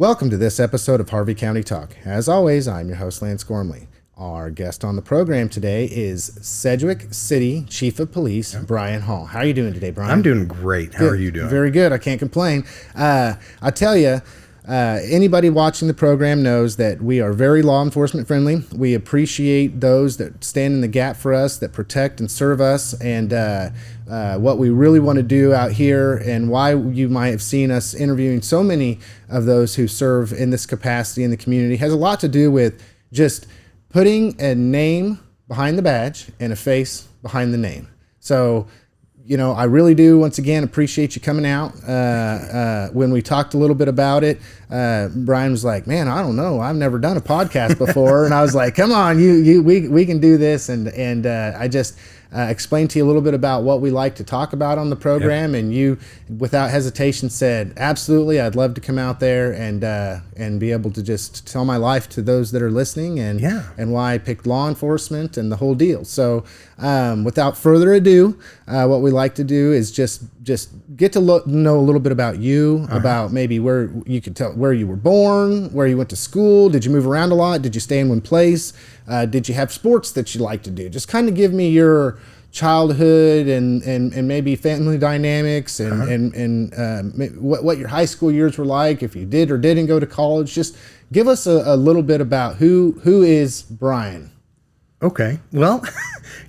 Welcome to this episode of Harvey County Talk. As always, I'm your host, Lance Gormley. Our guest on the program today is Sedgwick City Chief of Police, Bryan Hall. How are you doing today, Bryan? I'm doing great. How are you doing? Very good. I can't complain. I tell you, anybody watching the program knows that we are very law enforcement friendly. We appreciate those that stand in the gap for us, that protect and serve us, and what we really want to do out here, and why you might have seen us interviewing so many of those who serve in this capacity in the community has a lot to do with just putting a name behind the badge and a face behind the name. So, you know, I really do, once again, appreciate you coming out. When we talked a little bit about it, Bryan was like, man, I don't know. I've never done a podcast before. And I was like, come on, we can do this. And I just explained to you a little bit about what we like to talk about on the program. Yep. And you, without hesitation, said, absolutely, I'd love to come out there and be able to just tell my life to those that are listening and why I picked law enforcement and the whole deal. So without further ado, what we like to do is just get to know a little bit about you, about maybe where you could tell where you were born, where you went to school. Did you move around a lot? Did you stay in one place? Did you have sports that you like to do? Just kind of give me your childhood and maybe family dynamics and what your high school years were like, if you did or didn't go to college. Just give us a little bit about who is Bryan. Okay. Well,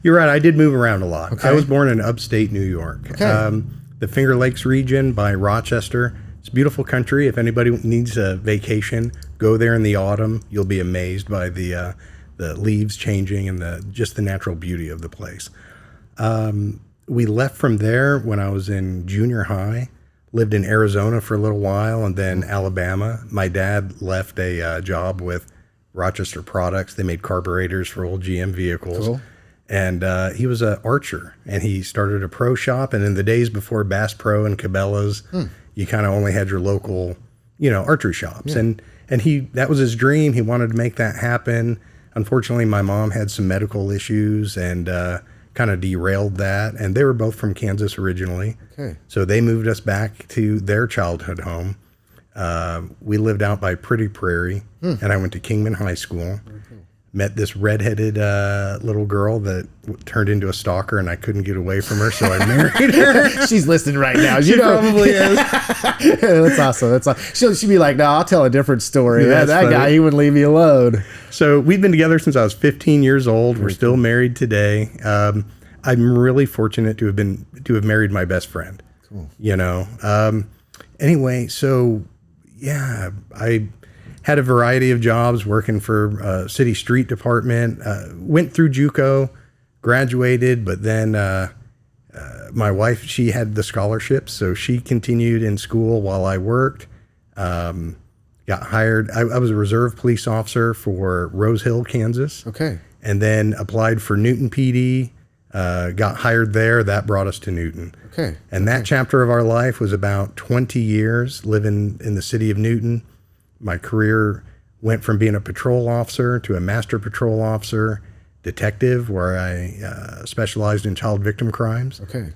you're right. I did move around a lot. Okay. I was born in upstate New York. Okay. The Finger Lakes region by Rochester. It's a beautiful country. If anybody needs a vacation, go there in the autumn. You'll be amazed by the leaves changing and just the natural beauty of the place. We left from there when I was in junior high, lived in Arizona for a little while, and then Alabama. My dad left a job with Rochester Products. They made carburetors for old GM vehicles. Cool. And he was an archer, and he started a pro shop. And in the days before Bass Pro and Cabela's, you kind of only had your local, archery shops. Yeah. And that was his dream. He wanted to make that happen. Unfortunately, my mom had some medical issues and kind of derailed that. And they were both from Kansas originally. Okay. So they moved us back to their childhood home. We lived out by Pretty Prairie, and I went to Kingman High School. Met this redheaded little girl that turned into a stalker, and I couldn't get away from her, so I married her. She's listening right now. She probably is. That's awesome. She'll be like, no, I'll tell a different story. Yeah, that guy, he wouldn't leave me alone. So we've been together since I was 15 years old. We're still married today. I'm really fortunate to have married my best friend. Cool. Anyway, so yeah, I had a variety of jobs working for city street department, went through JUCO, graduated, but then my wife, she had the scholarship, so she continued in school while I worked. Got hired. I was a reserve police officer for Rose Hill, Kansas. Okay. And then applied for Newton PD, got hired there. That brought us to Newton. Okay. And that chapter of our life was about 20 years living in the city of Newton. My career went from being a patrol officer to a master patrol officer, detective, where I specialized in child victim crimes. Okay.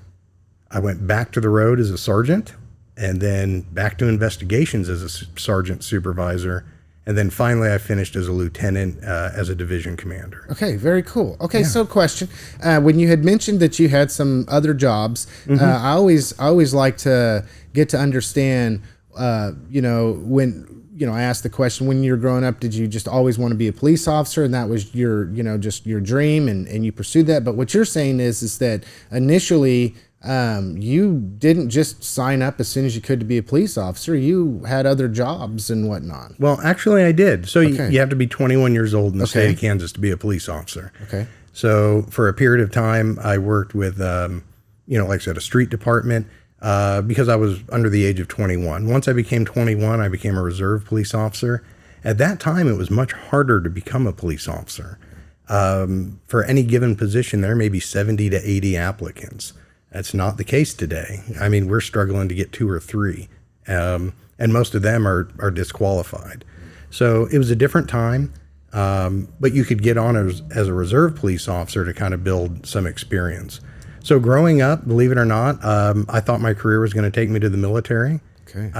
I went back to the road as a sergeant, and then back to investigations as a sergeant supervisor. And then finally I finished as a lieutenant, as a division commander. Okay, very cool. Okay, So question, when you had mentioned that you had some other jobs, I always like to get to understand, when, I asked the question, when you were growing up, did you just always want to be a police officer and that was your, just your dream and you pursued that? But what you're saying is that initially you didn't just sign up as soon as you could to be a police officer. You had other jobs and whatnot. Well, actually I did. So you have to be 21 years old in the state of Kansas to be a police officer. Okay. So for a period of time, I worked with, like I said, a street department, because I was under the age of 21. Once I became 21, I became a reserve police officer. At that time, it was much harder to become a police officer. For any given position, there may be 70 to 80 applicants. That's not the case today. I mean, we're struggling to get 2 or 3, and most of them are disqualified. So it was a different time, but you could get on as a reserve police officer to kind of build some experience. So growing up, believe it or not, I thought my career was going to take me to the military. Okay.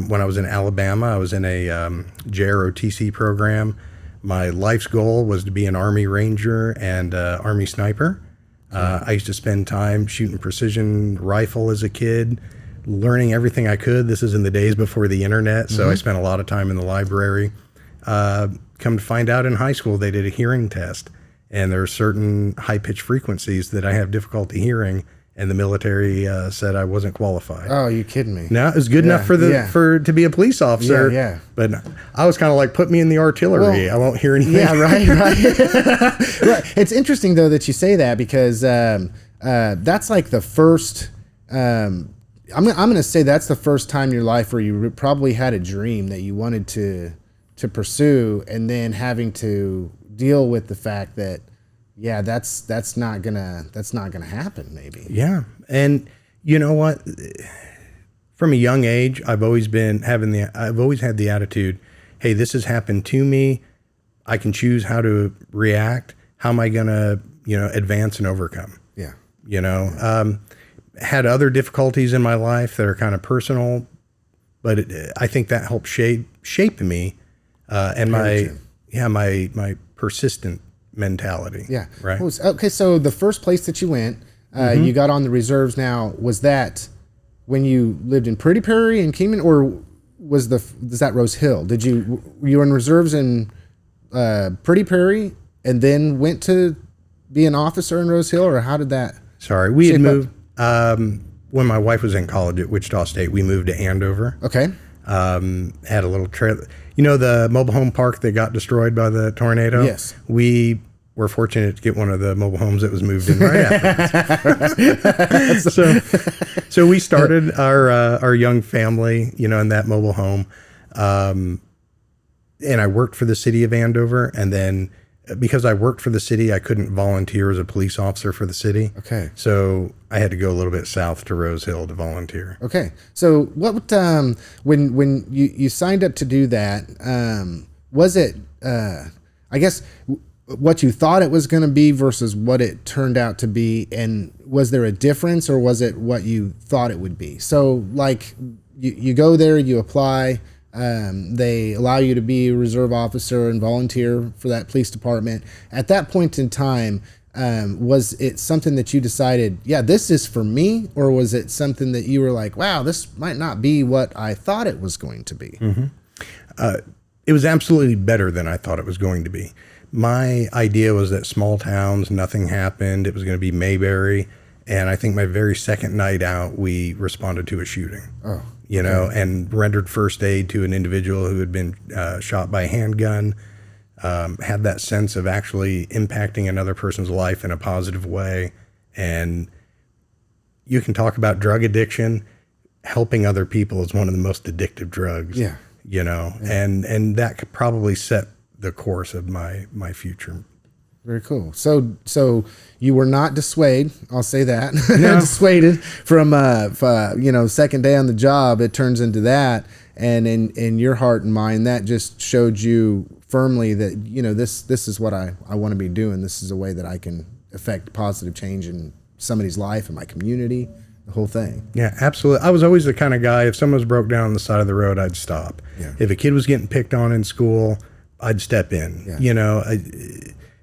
When I was in Alabama, I was in a JROTC program. My life's goal was to be an Army Ranger and Army Sniper. I used to spend time shooting precision rifle as a kid, learning everything I could. This is in the days before the internet, so I spent a lot of time in the library. Come to find out in high school, they did a hearing test, and there are certain high-pitched frequencies that I have difficulty hearing, and the military said I wasn't qualified. Oh, you kidding me? No, it was good enough for to be a police officer. Yeah. But I was kind of like, put me in the artillery. I won't hear anything. Yeah, right. Right. It's interesting though that you say that, because that's like the first. I'm going to say that's the first time in your life where you probably had a dream that you wanted to pursue, and then having to deal with the fact that, yeah, that's not gonna happen, maybe. Yeah, and you know what? From a young age, I've always had the attitude, hey, this has happened to me. I can choose how to react. How am I gonna, advance and overcome? Yeah. Had other difficulties in my life that are kind of personal, but I think that helped shape me, and my persistent mentality. Yeah. Right. Okay. So the first place that you went, you got on the reserves. Now, was that when you lived in Pretty Prairie and Kingman, or was that Rose Hill? Were you in reserves in Pretty Prairie and then went to be an officer in Rose Hill, or how did that? Sorry, we had moved when my wife was in college at Wichita State. We moved to Andover. Okay. Had a little trailer. The mobile home park that got destroyed by the tornado? Yes. We were fortunate to get one of the mobile homes that was moved in right after. So we started our young family, in that mobile home. And I worked for the city of Andover, and then because I worked for the city, I couldn't volunteer as a police officer for the city. Okay. So I had to go a little bit south to Rose Hill to volunteer. Okay. So what when you signed up to do that, was it I guess what you thought it was going to be versus what it turned out to be, and was there a difference, or was it what you thought it would be? So like you go there, you apply. They allow you to be a reserve officer and volunteer for that police department. At that point in time, was it something that you decided, yeah, this is for me, or was it something that you were like, wow, this might not be what I thought it was going to be? Mm-hmm. It was absolutely better than I thought it was going to be. My idea was that small towns, nothing happened. It was going to be Mayberry. And I think my very second night out, we responded to a shooting. Oh. And rendered first aid to an individual who had been shot by a handgun, had that sense of actually impacting another person's life in a positive way. And you can talk about drug addiction. Helping other people is one of the most addictive drugs. Yeah. And that could probably set the course of my future. Very cool. So you were not dissuaded. I'll say that. No. Dissuaded from second day on the job. It turns into that, and in your heart and mind, that just showed you firmly that this is what I want to be doing. This is a way that I can affect positive change in somebody's life and my community. The whole thing. Yeah, absolutely. I was always the kind of guy, if someone was broke down on the side of the road, I'd stop. Yeah. If a kid was getting picked on in school, I'd step in. Yeah.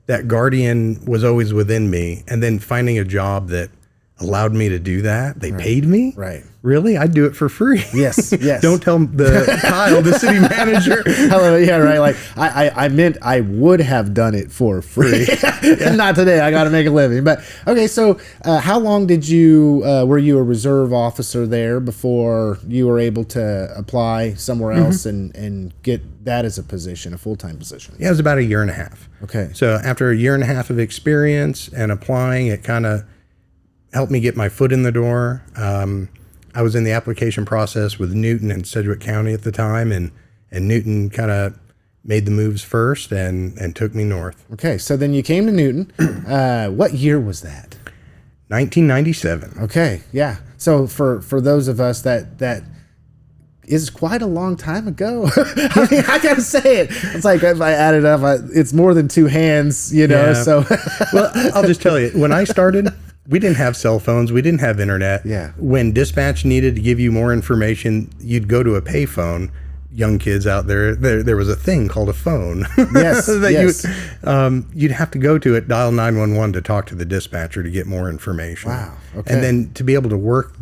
That guardian was always within me. And then finding a job that allowed me to do that, they paid me. Right. Really? I'd do it for free. Yes. Don't tell Kyle, the city manager. Hello. Yeah. Right. Like I meant I would have done it for free. Yeah. Not today. I got to make a living. But okay. So how long did were you a reserve officer there before you were able to apply somewhere else and get that as a position, a full-time position? Yeah, it was about a year and a half. Okay. So after a year and a half of experience and applying, it kind of helped me get my foot in the door. I was in the application process with Newton and Sedgwick County at the time, and Newton kind of made the moves first and took me north. Okay, so then you came to Newton. What year was that? 1997. Okay, yeah. So for those of us that is quite a long time ago. I mean, I gotta say it. It's like if I add it up, it's more than two hands, Yeah. So well, I'll just tell you, when I started, We didn't have cell phones. We didn't have internet. Yeah. When dispatch needed to give you more information, you'd go to a payphone. Young kids out there was a thing called a phone. Yes. that yes. you'd have to go to it, dial 911 to talk to the dispatcher to get more information. Wow. Okay. And then to be able to work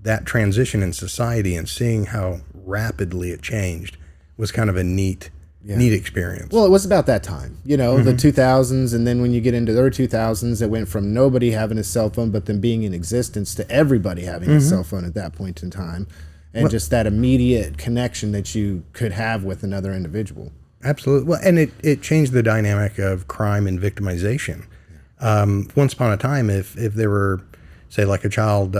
that transition in society and seeing how rapidly it changed was kind of a neat experience. Well, it was about that time, the 2000s. And then when you get into the early 2000s, it went from nobody having a cell phone, but then being in existence to everybody having a cell phone at that point in time. And just that immediate connection that you could have with another individual. Absolutely. Well, and it changed the dynamic of crime and victimization. Once upon a time, if there were, say, like a child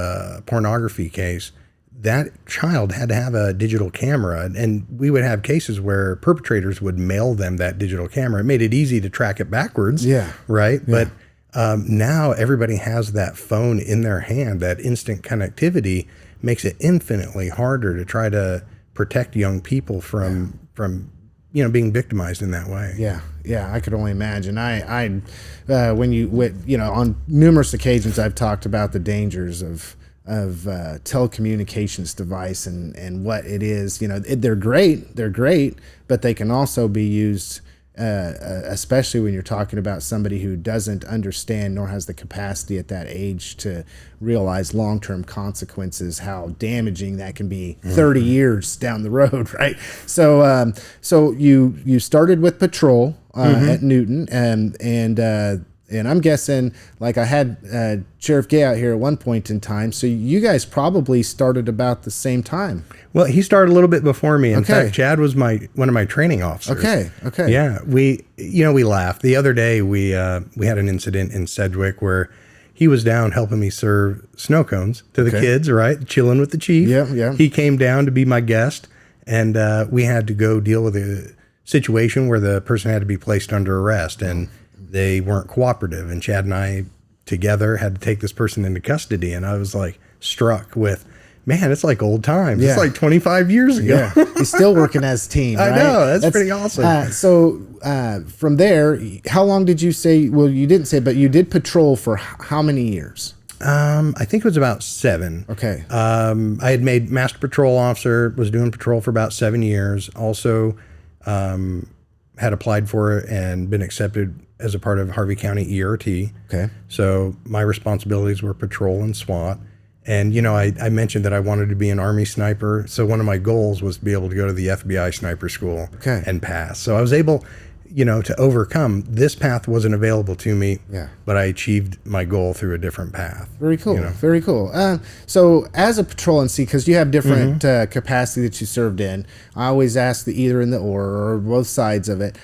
pornography case, that child had to have a digital camera. And we would have cases where perpetrators would mail them that digital camera. It made it easy to track it backwards. Yeah. Right? Yeah. But now everybody has that phone in their hand. That instant connectivity makes it infinitely harder to try to protect young people from being victimized in that way. Yeah, I could only imagine. On numerous occasions I've talked about the dangers of telecommunications device and what it is. They're great, but they can also be used. Especially when you're talking about somebody who doesn't understand nor has the capacity at that age to realize long-term consequences, how damaging that can be 30 years down the road, right? So you started with patrol at Newton, and I'm guessing, like I had Sheriff Gay out here at one point in time, so you guys probably started about the same time. Well, he started a little bit before me. In fact, Chad was one of my training officers. Okay. Yeah, we laughed. The other day, we had an incident in Sedgwick where he was down helping me serve snow cones to the kids, right? Chilling with the chief. Yeah. He came down to be my guest, and we had to go deal with a situation where the person had to be placed under arrest, and they weren't cooperative. And Chad and I together had to take this person into custody, and I was like struck with, man, it's like old times. Yeah. It's like 25 years ago. Yeah. He's still working as a team, right? I know. That's pretty awesome. So from there, how long did you say, well, you didn't say, but you did patrol for how many years? I think it was about 7. Okay. I had made master patrol officer, was doing patrol for about 7 years. Also had applied for it and been accepted as a part of Harvey County ERT. Okay. So my responsibilities were patrol and SWAT. And, I mentioned that I wanted to be an Army sniper. So one of my goals was to be able to go to the FBI sniper school and pass. So I was able, to overcome. This path wasn't available to me, but I achieved my goal through a different path. Very cool. Very cool. So as a patrol and because you have different capacity that you served in, I always ask the either and the or both sides of it.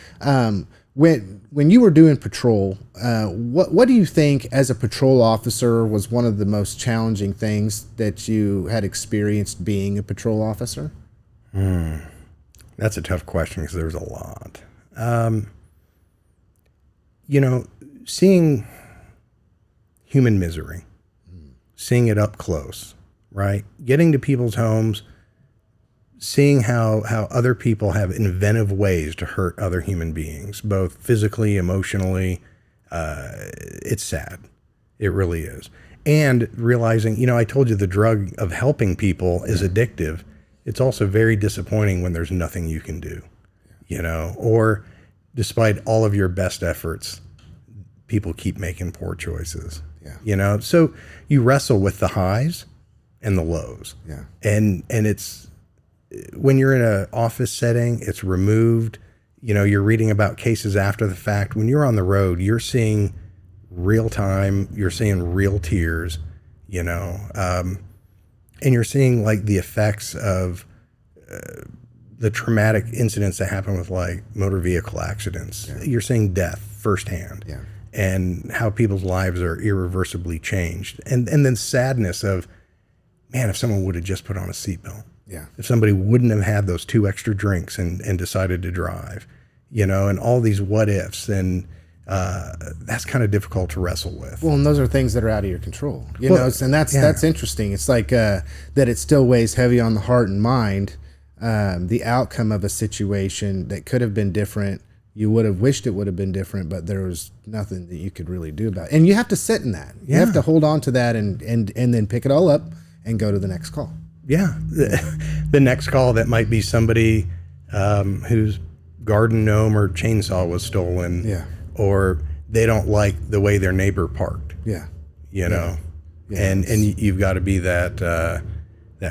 When you were doing patrol, what do you think as a patrol officer was one of the most challenging things that you had experienced being a patrol officer? That's a tough question because there's a lot. Seeing human misery, seeing it up close, right? Getting to people's homes, seeing how other people have inventive ways to hurt other human beings, both physically, emotionally, it's sad. It really is. And realizing, I told you the drug of helping people is addictive. It's also very disappointing when there's nothing you can do, or despite all of your best efforts, people keep making poor choices, so you wrestle with the highs and the lows. Yeah. And it's, when you're in an office setting, it's removed. You're reading about cases after the fact. When you're on the road, you're seeing real time. You're seeing real tears. And you're seeing like the effects of the traumatic incidents that happen with like motor vehicle accidents. Yeah. You're seeing death firsthand. Yeah. And how people's lives are irreversibly changed. And then sadness of, man, if someone would have just put on a seatbelt. Yeah. If somebody wouldn't have had those 2 extra drinks and decided to drive, and all these what ifs, and that's kind of difficult to wrestle with. Well, and those are things that are out of your control, and that's interesting. It's like that it still weighs heavy on the heart and mind, the outcome of a situation that could have been different, you would have wished it would have been different, but there was nothing that you could really do about it. And you have to sit in that. You have to hold on to that and then pick it all up and go to the next call. Yeah. The next call that might be somebody whose garden gnome or chainsaw was stolen. Yeah. Or they don't like the way their neighbor parked. Yeah. You know, Yeah, and you've got to be that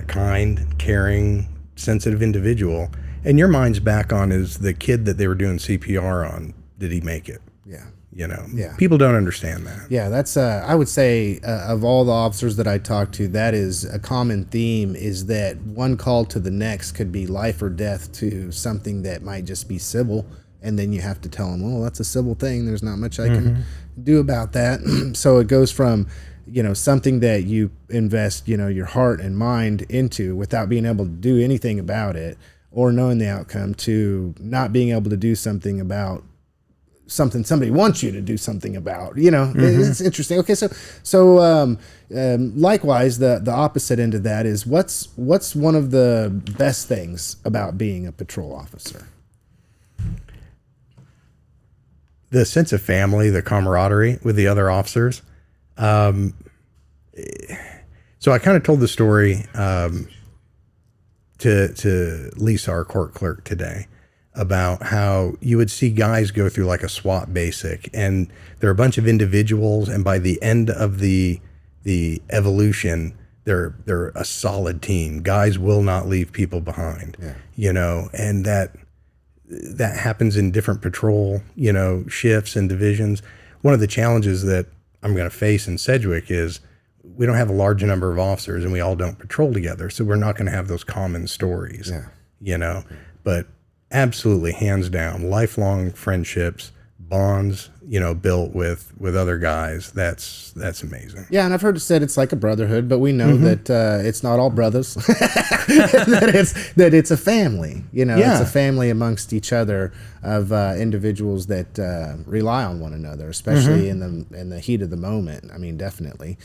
kind, caring, sensitive individual. And your mind's back on is the kid that they were doing CPR on. Did he make it? Yeah. You know, Yeah. people don't understand that. Yeah, that's I would say of all the officers that I talk to, that is a common theme, is that one call to the next could be life or death to something that might just be civil. And then you have to tell them, well, that's a civil thing. There's not much I can do about that. So it goes from, you know, something that you invest, you know, your heart and mind into without being able to do anything about it or knowing the outcome, to not being able to do something about something somebody wants you to do something about. You know, it's interesting. Okay, so likewise, the opposite end of that is what's one of the best things about being a patrol officer? The sense of family, the camaraderie with the other officers. So I kind of told the story to Lisa, our court clerk, today, about how you would see guys go through like a SWAT basic, and there are a bunch of individuals, and by the end of the evolution, they're a solid team. Guys will not leave people behind. Yeah. You know, and that happens in different patrol, you know, shifts and divisions. One of the challenges that I'm going to face in Sedgwick is we don't have a large number of officers, and we all don't patrol together. So we're not going to have those common stories, you know, but absolutely, hands down, lifelong friendships, bonds, you know, built with other guys. That's amazing. Yeah, and I've heard it said it's like a brotherhood, but we know that it's not all brothers. that it's a family. You know, it's a family amongst each other of individuals that rely on one another, especially in the heat of the moment. I mean, definitely.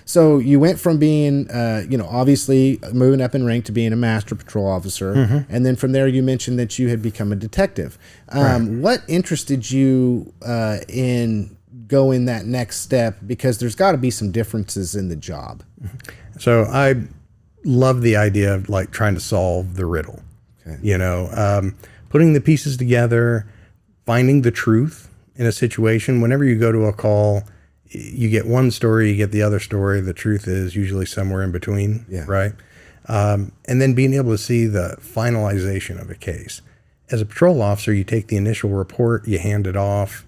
So you went from being, you know, obviously moving up in rank to being a master patrol officer, and then from there you mentioned that you had become a detective. What interested you in going that next step? Because there's got to be some differences in the job. So I love the idea of like trying to solve the riddle. You know, putting the pieces together, finding the truth in a situation. Whenever you go to a call, you get one story, you get the other story. The truth is usually somewhere in between, right? And then being able to see the finalization of a case. As a patrol officer, you take the initial report, you hand it off,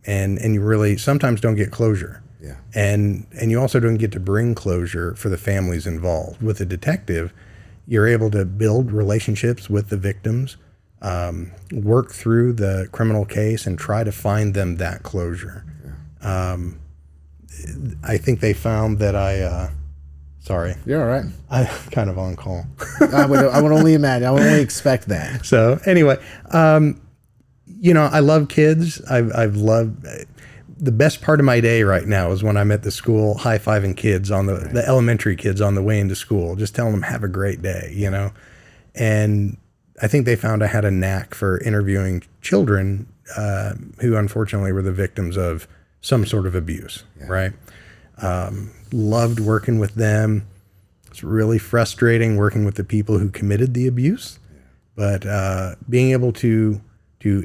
and you really sometimes don't get closure. Yeah. And you also don't get to bring closure for the families involved. With a detective, you're able to build relationships with the victims, work through the criminal case, and try to find them that closure. Yeah. I think they found that sorry. You're all right. I'm kind of on call. I would only imagine. I would only expect that. So anyway, you know, I love kids. I've loved the best part of my day right now is when I'm at the school high-fiving kids on the elementary kids on the way into school, just telling them have a great day, you know. And I think they found I had a knack for interviewing children who unfortunately were the victims of some sort of abuse, right? Loved working with them. It's really frustrating working with the people who committed the abuse, but being able to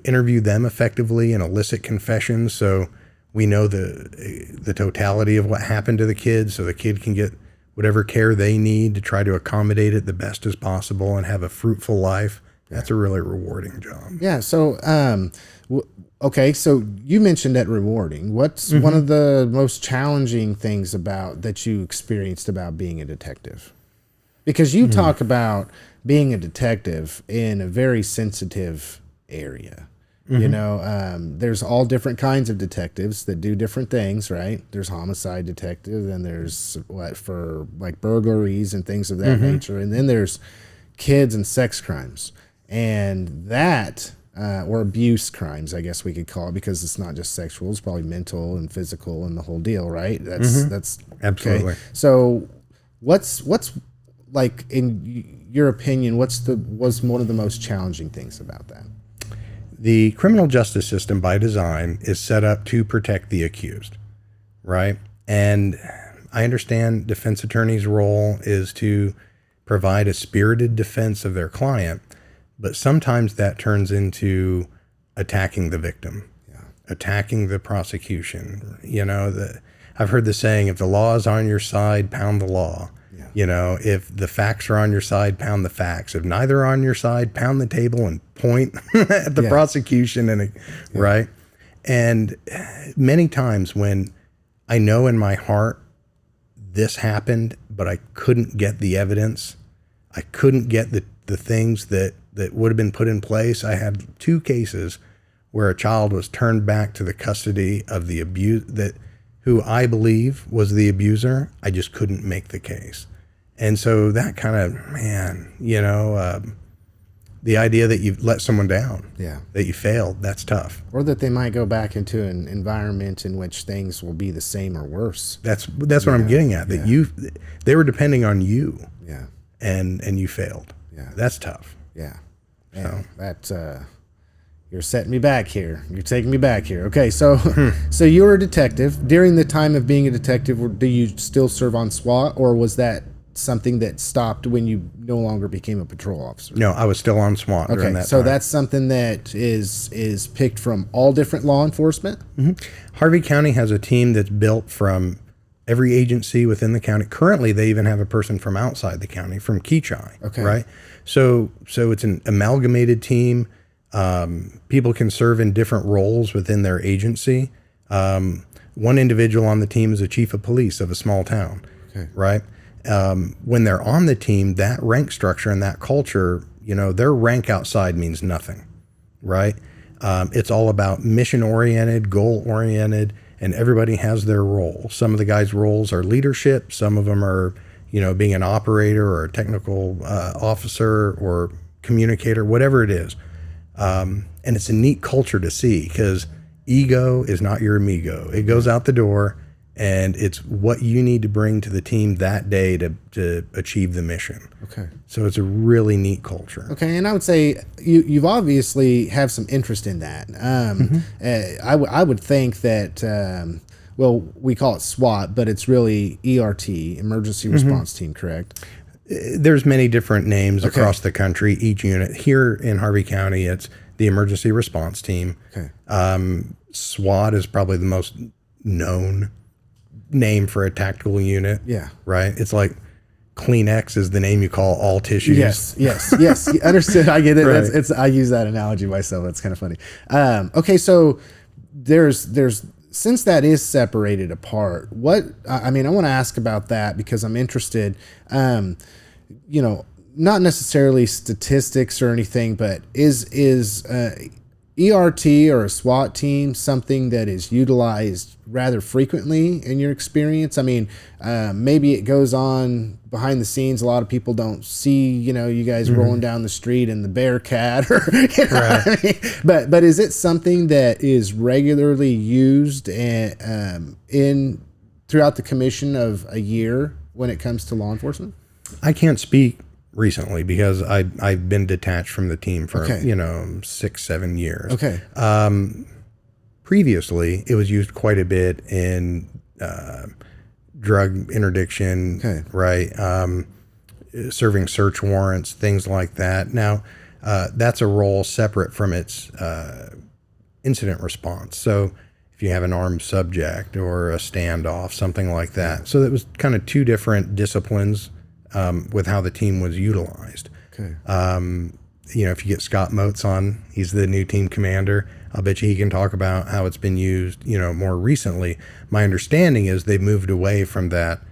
interview them effectively and elicit confessions, so we know the totality of what happened to the kid, so the kid can get whatever care they need to try to accommodate it the best as possible and have a fruitful life. That's a really rewarding job. Yeah. So, okay. So you mentioned that rewarding. What's one of the most challenging things that you experienced about being a detective? Because you talk about being a detective in a very sensitive area. You know, there's all different kinds of detectives that do different things, right? There's homicide detectives, and there's for like burglaries and things of that nature. And then there's kids and sex crimes. And that, or abuse crimes, I guess we could call it, because it's not just sexual, it's probably mental and physical and the whole deal, right? That's absolutely. Okay. So what's like, in your opinion, was one of the most challenging things about that? The criminal justice system by design is set up to protect the accused, right? And I understand defense attorney's role is to provide a spirited defense of their client, but sometimes that turns into attacking the victim, attacking the prosecution. I've heard the saying, if the law is on your side, pound the law. If the facts are on your side, pound the facts. If neither are on your side, pound the table and point at the prosecution. Right? And many times when I know in my heart this happened, but I couldn't get the evidence, I couldn't get the things that would have been put in place. I had 2 cases where a child was turned back to the custody of the who I believe was the abuser. I just couldn't make the case. And so that kind of, the idea that you let someone down, that you failed, that's tough. Or that they might go back into an environment in which things will be the same or worse. That's what I'm getting at, that they were depending on you, and you failed. That's tough. So that you're setting me back here. You're taking me back here. Okay, so so you were a detective. During the time of being a detective, do you still serve on SWAT, or was that something that stopped when you no longer became a patrol officer? No, I was still on SWAT during that so time. that's something that is picked from all different law enforcement? Harvey County has a team that's built from every agency within the county. Currently, they even have a person from outside the county, from Keachai, right? So it's an amalgamated team. People can serve in different roles within their agency. One individual on the team is a chief of police of a small town, right? When they're on the team, that rank structure and that culture, their rank outside means nothing, right? It's all about mission-oriented, goal-oriented, and everybody has their role. Some of the guys' roles are leadership. Some of them are, being an operator or a technical officer or communicator, whatever it is. And it's a neat culture to see, because ego is not your amigo. It goes out the door, and it's what you need to bring to the team that day to achieve the mission. So it's a really neat culture. And I would say you've obviously have some interest in that. I would think that, we call it SWAT, but it's really ERT, Emergency Response Team, correct? There's many different names across the country, each unit. Here in Harvey County, it's the Emergency Response Team. SWAT is probably the most known name for a tactical unit. Right? It's like Kleenex is the name you call all tissues. Yes. Understood. I get it. Right. I use that analogy myself. That's kind of funny. So there's since that is separated apart, I want to ask about that because I'm interested. Not necessarily statistics or anything, but is ERT or a SWAT team something that is utilized rather frequently in your experience? Maybe it goes on behind the scenes. A lot of people don't see, you guys rolling down the street in the Bearcat, or but is it something that is regularly used in throughout the commission of a year when it comes to law enforcement? I can't speak recently because I've been detached from the team for 6-7 years. Previously, it was used quite a bit in drug interdiction, right? Serving search warrants, things like that. Now, that's a role separate from its incident response. So if you have an armed subject or a standoff, something like that. So that was kind of 2 different disciplines with how the team was utilized. If you get Scott Motes on, he's the new team commander. I'll bet you he can talk about how it's been used, more recently. My understanding is they've moved away from that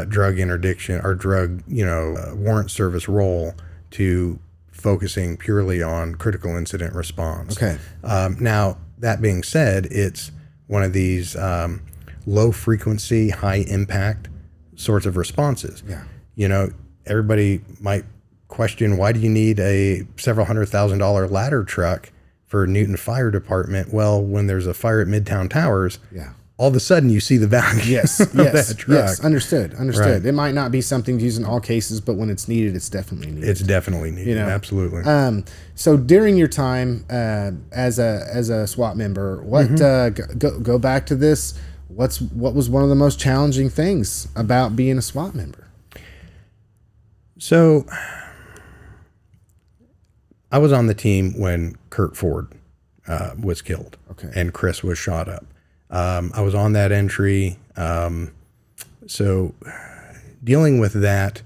drug interdiction or drug, warrant service role to focusing purely on critical incident response. Now, that being said, it's one of these low frequency, high impact sorts of responses. Everybody might question, why do you need a several $100,000 ladder truck for Newton Fire Department? Well, when there's a fire at Midtown Towers, all of a sudden you see the value Yes, of yes, that truck. yes. Understood. Right. It might not be something to use in all cases, but when it's needed, it's definitely needed. It's definitely needed. Absolutely. So during your time as a SWAT member, what go back to this? What was one of the most challenging things about being a SWAT member? So I was on the team when Kurt Ford was killed, and Chris was shot up. I was on that entry. So dealing with that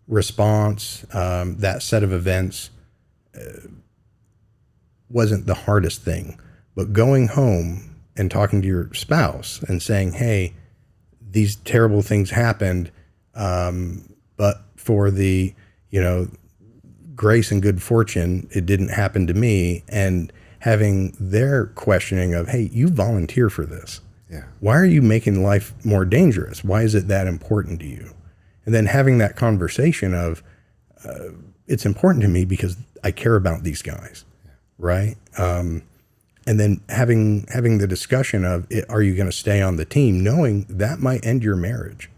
response, that set of events, wasn't the hardest thing. But going home and talking to your spouse and saying, hey, these terrible things happened, but for the, grace and good fortune, it didn't happen to me. And having their questioning of, hey, you volunteer for this. Yeah. Why are you making life more dangerous? Why is it that important to you? And then having that conversation of, it's important to me because I care about these guys, right? And then having the discussion of, are you going to stay on the team, knowing that might end your marriage.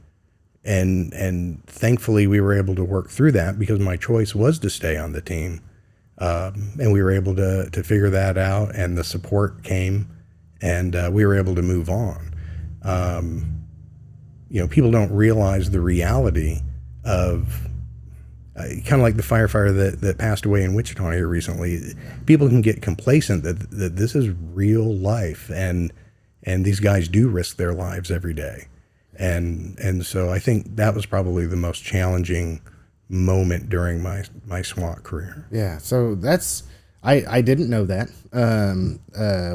And thankfully we were able to work through that because my choice was to stay on the team. And we were able to figure that out, and the support came, and we were able to move on. People don't realize the reality of kind of like the firefighter that passed away in Wichita here recently. People can get complacent that this is real life, and these guys do risk their lives every day. And so I think that was probably the most challenging moment during my SWAT career. Yeah. So I didn't know that,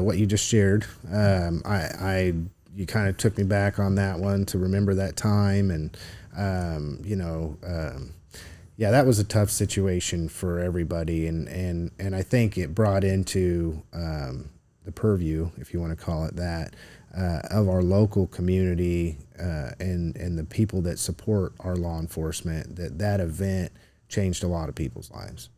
what you just shared. You kind of took me back on that one to remember that time. And, yeah, that was a tough situation for everybody. And I think it brought into, the purview, if you want to call it that, of our local community, and the people that support our law enforcement, that event changed a lot of people's lives.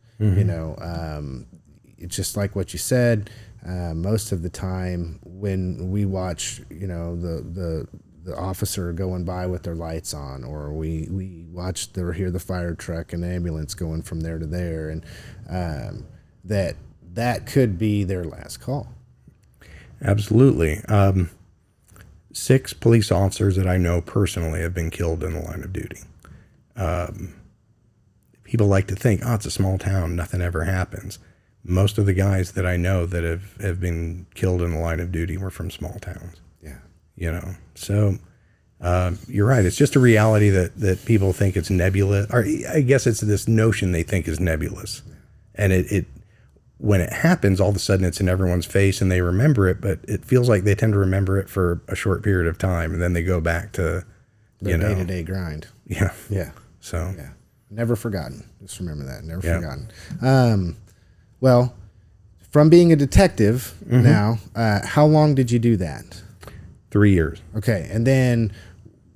It's just like what you said. Most of the time when we watch, the officer going by with their lights on, or we watch or hear the fire truck and ambulance going from there to there, and that could be their last call. Absolutely. 6 police officers that I know personally have been killed in the line of duty. People like to think, it's a small town, nothing ever happens. Most of the guys that I know that have been killed in the line of duty were from small towns. Yeah. So you're right. It's just a reality that people think it's nebulous, or I guess it's this notion they think is nebulous. And it when it happens, all of a sudden it's in everyone's face and they remember it, but it feels like they tend to remember it for a short period of time, and then they go back to the day-to-day grind. Yeah. Yeah. So yeah. Never forgotten. Just remember that. Never forgotten. Well, from being a detective now, how long did you do that? 3 years. Okay. And then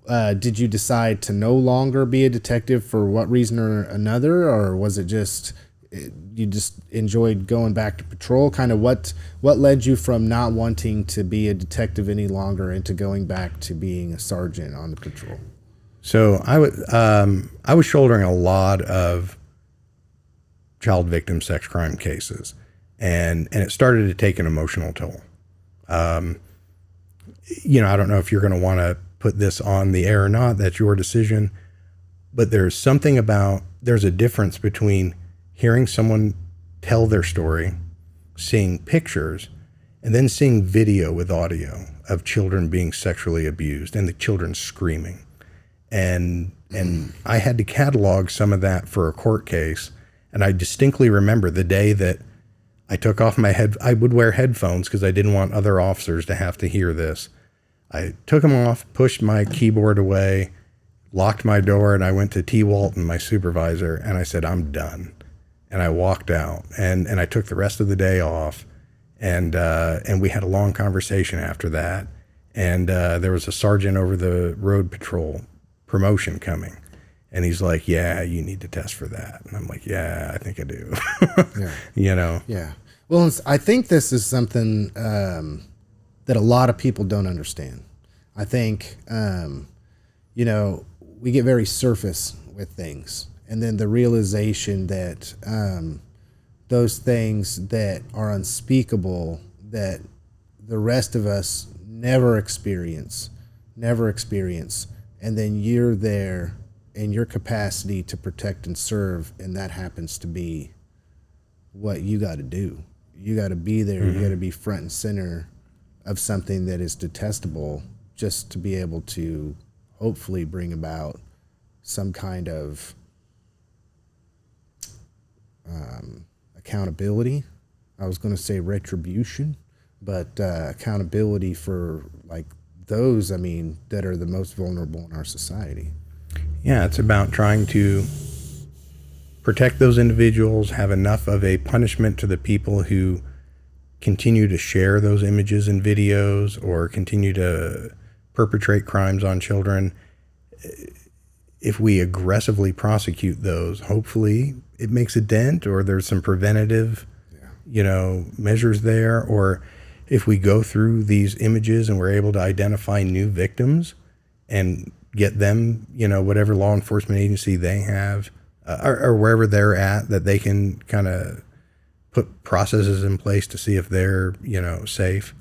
did you decide to no longer be a detective for what reason or another, or was it just you just enjoyed going back to patrol? Kind of what led you from not wanting to be a detective any longer into going back to being a sergeant on the patrol? So I was shouldering a lot of child victim sex crime cases, and it started to take an emotional toll. I don't know if you're going to want to put this on the air or not. That's your decision. But there's a difference between hearing someone tell their story, seeing pictures, and then seeing video with audio of children being sexually abused and the children screaming. And I had to catalog some of that for a court case. And I distinctly remember the day that I took off I would wear headphones because I didn't want other officers to have to hear this. I took them off, pushed my keyboard away, locked my door, and I went to T. Walton, my supervisor, and I said, I'm done. And I walked out, and I took the rest of the day off, and we had a long conversation after that. And there was a sergeant over the road patrol promotion coming, and he's like, yeah, you need to test for that. And I'm like, yeah, I think I do. Yeah. Yeah. Well, I think this is something that a lot of people don't understand. I think, we get very surface with things. And then the realization that those things that are unspeakable, that the rest of us never experience. And then you're there in your capacity to protect and serve, and that happens to be what you got to do. You got to be there. You got to be front and center of something that is detestable, just to be able to hopefully bring about some kind of accountability. I was going to say retribution, but accountability for like those, that are the most vulnerable in our society. Yeah, it's about trying to protect those individuals, have enough of a punishment to the people who continue to share those images and videos or continue to perpetrate crimes on children. If we aggressively prosecute those, hopefully it makes a dent, or there's some preventative, measures there. Or if we go through these images and we're able to identify new victims and get them, whatever law enforcement agency they have, or wherever they're at, that they can kind of put processes in place to see if they're, safe.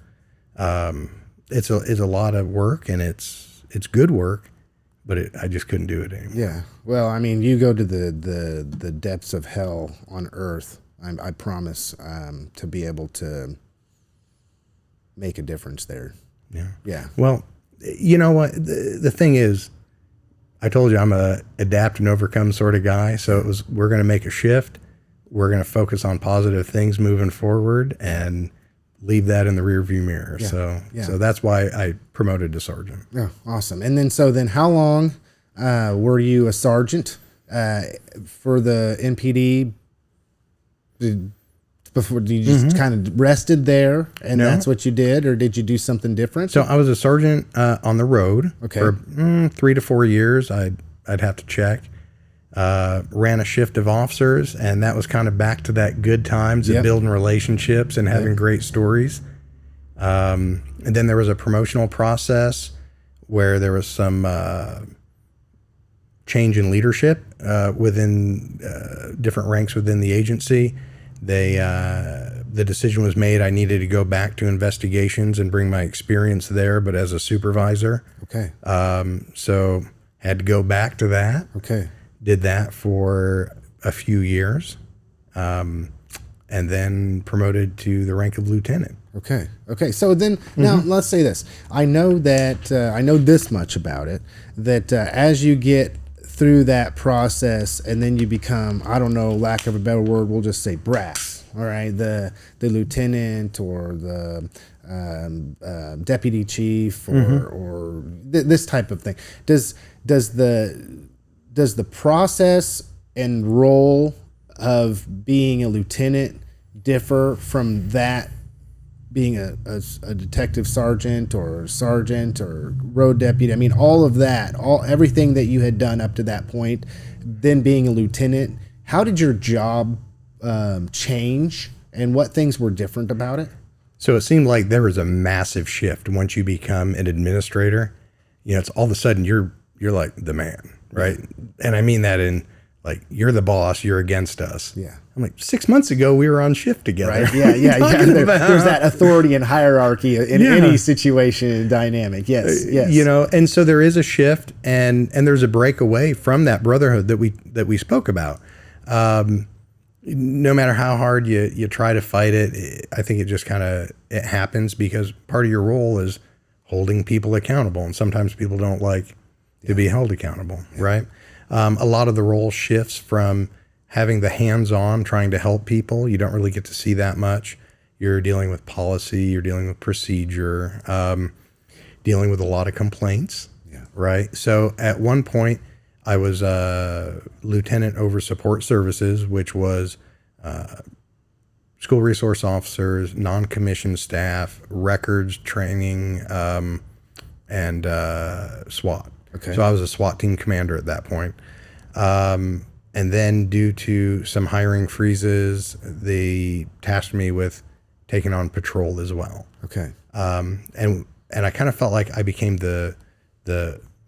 It's a lot of work, and it's good work, but I just couldn't do it anymore. Yeah. Well, you go to the depths of hell on earth. I promise to be able to make a difference there. Yeah. Yeah. Well, you know what? The thing is, I told you I'm a adapt and overcome sort of guy. So we're going to make a shift. We're going to focus on positive things moving forward and leave that in the rearview mirror. Yeah. So that's why I promoted to sergeant. Yeah. Awesome. And then how long were you a sergeant for the NPD? Before, did you just kind of rested there and that's what you did, or did you do something different? So I was a sergeant on the road for 3 to 4 years. I'd have to check. Ran a shift of officers, and that was kind of back to that good times of building relationships and having great stories. And then there was a promotional process where there was some change in leadership within different ranks within the agency. The decision was made I needed to go back to investigations and bring my experience there, but as a supervisor. Okay. So had to go back to that. Okay. Did that for a few years, and then promoted to the rank of lieutenant. Okay. So then, now let's say this. I know that I know this much about it, that as you get through that process, and then you become, I don't know, lack of a better word, we'll just say brass. All right, the lieutenant or the deputy chief or this type of thing. Does the process and role of being a lieutenant differ from that being a detective sergeant or road deputy? All of that, everything that you had done up to that point, then being a lieutenant, how did your job change, and what things were different about it? So it seemed like there was a massive shift once you become an administrator. It's all of a sudden you're like the man, right? And I mean that in like, you're the boss, you're against us. Yeah. I'm like, 6 months ago, we were on shift together. Right. Yeah. There's that authority and hierarchy in any situation and dynamic. Yes. And so there is a shift, and there's a breakaway from that brotherhood that we spoke about. No matter how hard you try to fight it, I think it just it happens because part of your role is holding people accountable, and sometimes people don't like to be held accountable, right? A lot of the role shifts from having the hands-on, trying to help people. You don't really get to see that much. You're dealing with policy, you're dealing with procedure, dealing with a lot of complaints, right? So at one point, I was a lieutenant over support services, which was school resource officers, non-commissioned staff, records, training, and SWAT. Okay. So I was a SWAT team commander at that point. And then due to some hiring freezes, they tasked me with taking on patrol as well. Okay. And And I kind of felt like I became the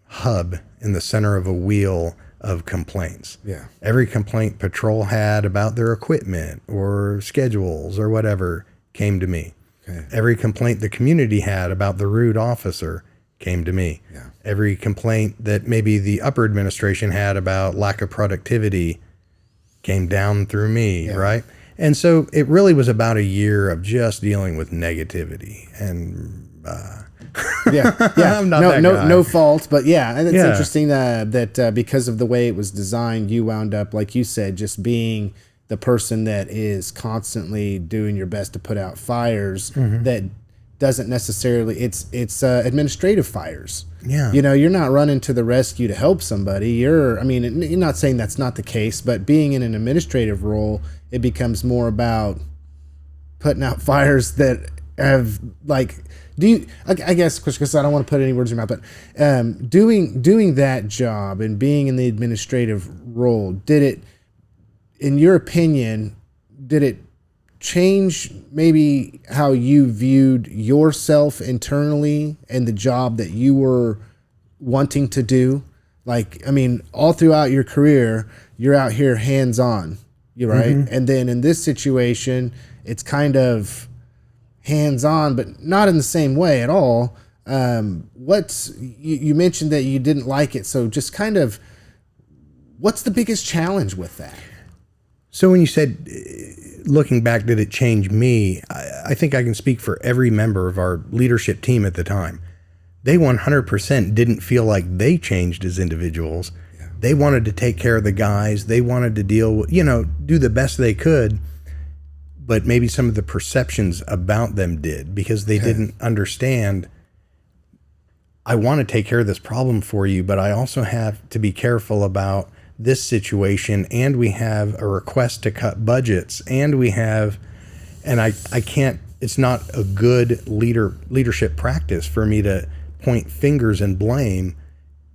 hub in the center of a wheel of complaints. Yeah. Every complaint patrol had about their equipment or schedules or whatever came to me. Okay. Every complaint the community had about the rude officer came to me. Yeah. Every complaint that maybe the upper administration had about lack of productivity came down through me, right? And so it really was about a year of just dealing with negativity. And I'm not that guy. No fault, but yeah, and it's interesting that because of the way it was designed, you wound up, like you said, just being the person that is constantly doing your best to put out fires that doesn't necessarily, it's administrative fires. Yeah. You know, you're not running to the rescue to help somebody. You're not saying that's not the case, but being in an administrative role, it becomes more about putting out fires that have, like, I guess, because I don't want to put any words in your mouth, but doing that job and being in the administrative role, did it, in your opinion, did it change maybe how you viewed yourself internally and the job that you were wanting to do? Like, I mean, all throughout your career, you're out here hands-on, you're right? And then in this situation, it's kind of hands-on, but not in the same way at all. You mentioned that you didn't like it, so just kind of, what's the biggest challenge with that? So when you said, looking back, did it change me? I think I can speak for every member of our leadership team at the time. They 100% didn't feel like they changed as individuals. Yeah. They wanted to take care of the guys. They wanted to deal with, do the best they could. But maybe some of the perceptions about them did, because they didn't understand, I want to take care of this problem for you, but I also have to be careful about this situation, and we have a request to cut budgets, and we have, and I can't, it's not a good leadership practice for me to point fingers and blame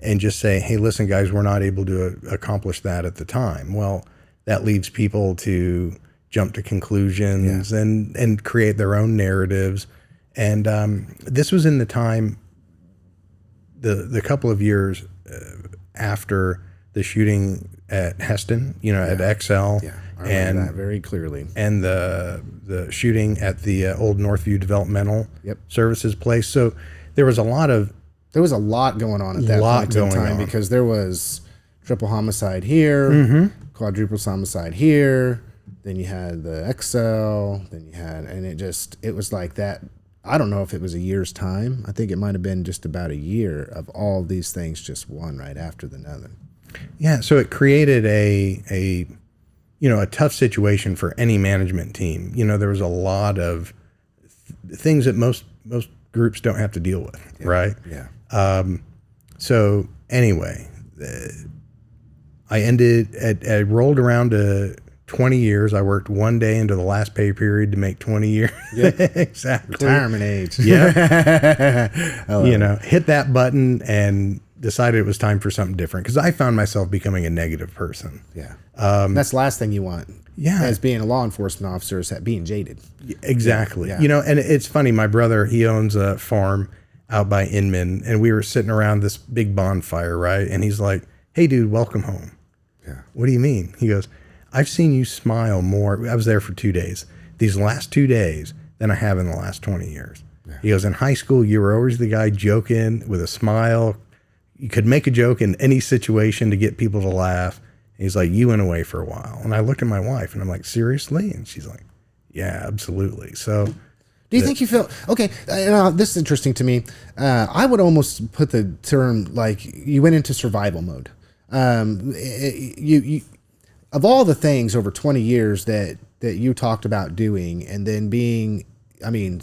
and just say, hey, listen, guys, we're not able to accomplish that at the time. Well, that leaves people to jump to conclusions and create their own narratives. And this was in the time, the couple of years after the shooting at Heston, at XL. Yeah, I remember that very clearly. And the shooting at the old Northview Developmental Services place. So there was a lot going on at that point in time, because there was triple homicide here, quadruple homicide here, then you had the XL, then you had, and it was like that. I don't know if it was a year's time. I think it might have been just about a year of all these things, just one right after the other. Yeah, so it created a tough situation for any management team. There was a lot of things that most groups don't have to deal with, right? Yeah. So anyway, I rolled around to 20 years. I worked one day into the last pay period to make 20 years. Yep. Exactly. Retirement age. Yeah. Hit that button and decided it was time for something different, because I found myself becoming a negative person. Yeah. That's the last thing you want. Yeah. As being a law enforcement officer, is being jaded. Exactly. Yeah. And it's funny, my brother, he owns a farm out by Inman, and we were sitting around this big bonfire, right? And he's like, hey dude, welcome home. Yeah. What do you mean? He goes, I've seen you smile more. I was there for 2 days, these last 2 days, than I have in the last 20 years. Yeah. He goes, in high school, you were always the guy joking with a smile. You could make a joke in any situation to get people to laugh. And he's like, you went away for a while. And I looked at my wife and I'm like, seriously? And she's like, yeah, absolutely. So do you think you feel, okay, this is interesting to me. I would almost put the term, like, you went into survival mode. You of all the things over 20 years that you talked about doing, and then being, in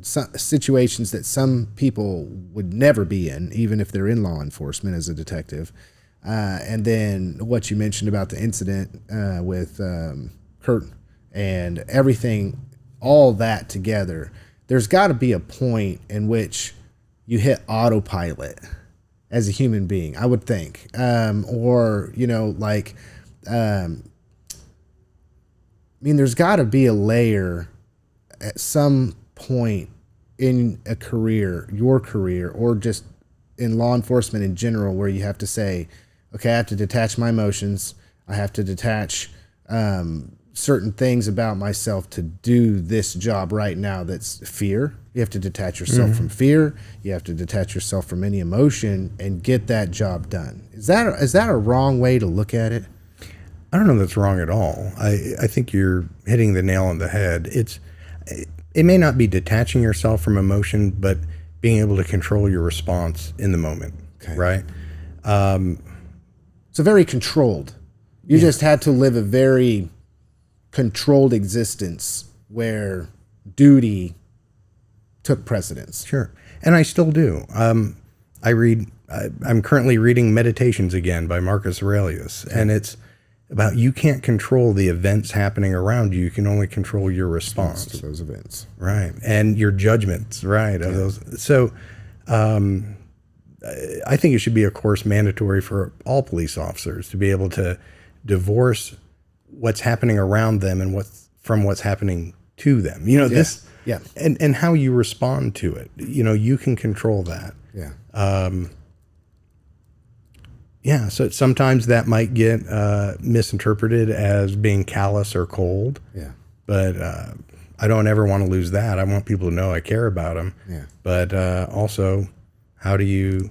some situations that some people would never be in, even if they're in law enforcement as a detective. And then what you mentioned about the incident with Kurt and everything, all that together, there's got to be a point in which you hit autopilot as a human being, I would think. There's got to be a layer at some point in a career, your career, or just in law enforcement in general, where you have to say, okay, I have to detach my emotions. I have to detach certain things about myself to do this job right now that's fear. You have to detach yourself from fear. You have to detach yourself from any emotion and get that job done. Is that a wrong way to look at it? I don't know that's wrong at all. I think you're hitting the nail on the head. It may not be detaching yourself from emotion, but being able to control your response in the moment, right? So very controlled. You just had to live a very controlled existence where duty took precedence. Sure. And I still do. I'm currently reading Meditations again by Marcus Aurelius, and it's about you can't control the events happening around you. You can only control your response to those events. Right. And your judgments, right, of those. So I think it should be, of course, mandatory for all police officers to be able to divorce what's happening around them and what's happening to them. You know, this and how you respond to it. You know, you can control that. Yeah. So sometimes that might get misinterpreted as being callous or cold. Yeah. But I don't ever want to lose that. I want people to know I care about them. Yeah. But also, how do you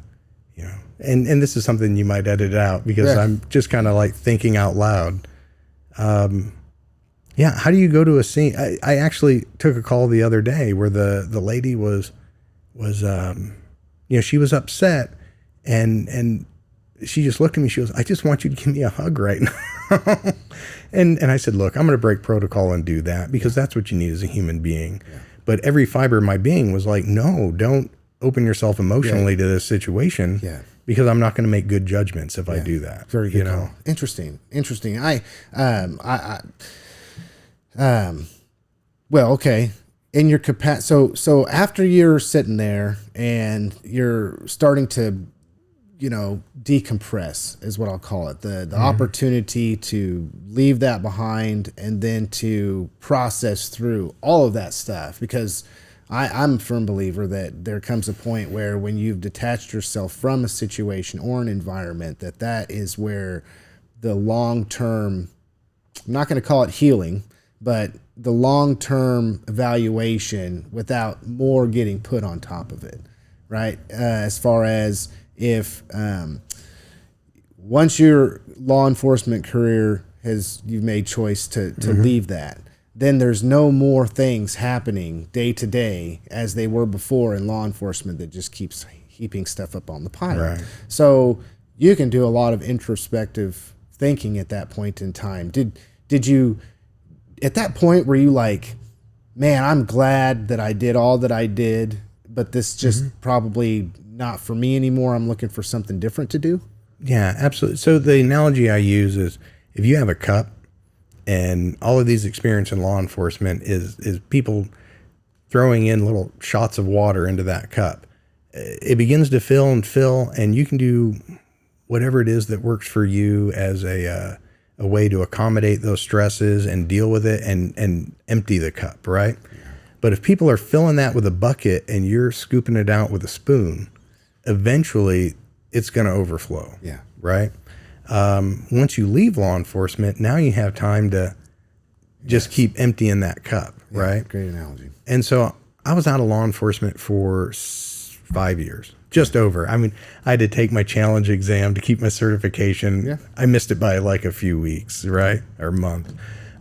know, and this is something you might edit out because I'm just kind of like thinking out loud. How do you go to a scene? I actually took a call the other day where the lady was she was upset and she just looked at me. She goes, I just want you to give me a hug right now. and I said, look, I'm going to break protocol and do that because that's what you need as a human being. Yeah. But every fiber of my being was like, no, don't open yourself emotionally to this situation because I'm not going to make good judgments if I do that. Very good call. Interesting. Well, okay. In your capacity, so after you're sitting there and you're starting to, decompress is what I'll call it. The opportunity to leave that behind and then to process through all of that stuff, because I'm a firm believer that there comes a point where when you've detached yourself from a situation or an environment, that is where the long-term, I'm not going to call it healing, but the long-term evaluation without more getting put on top of it, right? As far as if once your law enforcement career you've made choice to leave that, then there's no more things happening day to day as they were before in law enforcement that just keeps heaping stuff up on the pile. Right. So you can do a lot of introspective thinking at that point in time. Did you, at that point, were you like, man, I'm glad that I did all that I did, but this just probably not for me anymore. I'm looking for something different to do? Yeah, absolutely. So the analogy I use is if you have a cup, and all of these experience in law enforcement is people throwing in little shots of water into that cup. It begins to fill, and you can do whatever it is that works for you as a way to accommodate those stresses and deal with it and empty the cup, right? Yeah. But if people are filling that with a bucket and you're scooping it out with a spoon, eventually it's going to overflow. Yeah. Right? Once you leave law enforcement, now you have time to just keep emptying that cup, right? Great analogy. And so I was out of law enforcement for 5 years, just over. I mean, I had to take my challenge exam to keep my certification. Yeah. I missed it by like a few weeks, right? Or a month.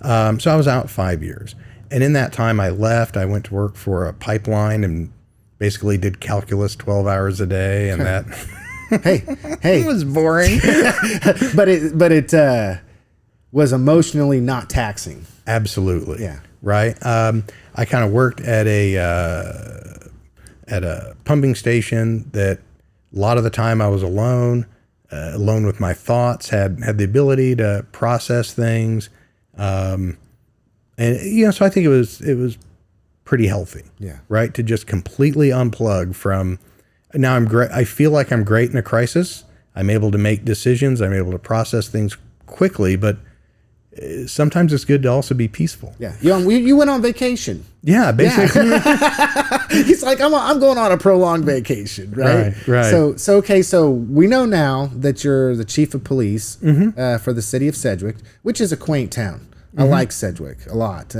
So I was out 5 years. And in that time I left, I went to work for a pipeline and basically did calculus 12 hours a day and that... Hey, it was boring, but it was emotionally not taxing. Absolutely. Yeah. Right. I kind of worked at a pumping station that a lot of the time I was alone with my thoughts, had the ability to process things. And so I think it was pretty healthy. Yeah. Right. To just completely unplug from. Now I'm great. I feel like I'm great in a crisis. I'm able to make decisions. I'm able to process things quickly, but sometimes it's good to also be peaceful. Yeah. You went on vacation. Yeah, basically. Yeah. He's like, I'm going on a prolonged vacation, right? Right. So we know now that you're the chief of police for the city of Sedgwick, which is a quaint town. I like Sedgwick a lot.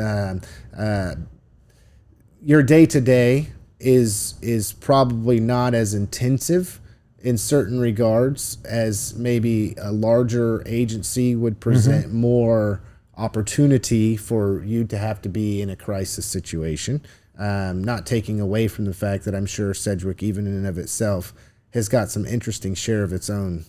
Your day-to-day is probably not as intensive in certain regards as maybe a larger agency would present more opportunity for you to have to be in a crisis situation. Not taking away from the fact that I'm sure Sedgwick, even in and of itself, has got some interesting share of its own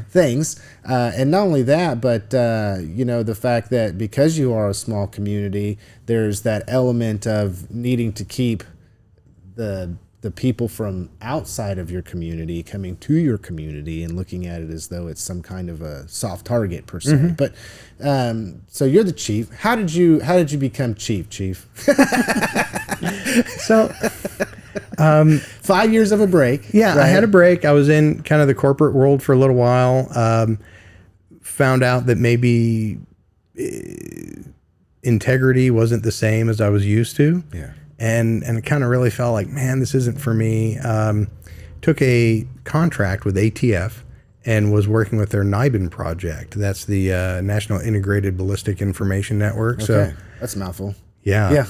things. And not only that, but the fact that because you are a small community, there's that element of needing to keep the people from outside of your community coming to your community and looking at it as though it's some kind of a soft target per se. But so you're the chief. How did you become chief? So 5 years of a break. Yeah, right? I had a break. I was in kind of the corporate world for a little while. Found out that maybe integrity wasn't the same as I was used to. Yeah. And it kind of really felt like, man, this isn't for me. Took a contract with ATF and was working with their NIBIN project. That's the National Integrated Ballistic Information Network. Okay. So that's a mouthful. Yeah.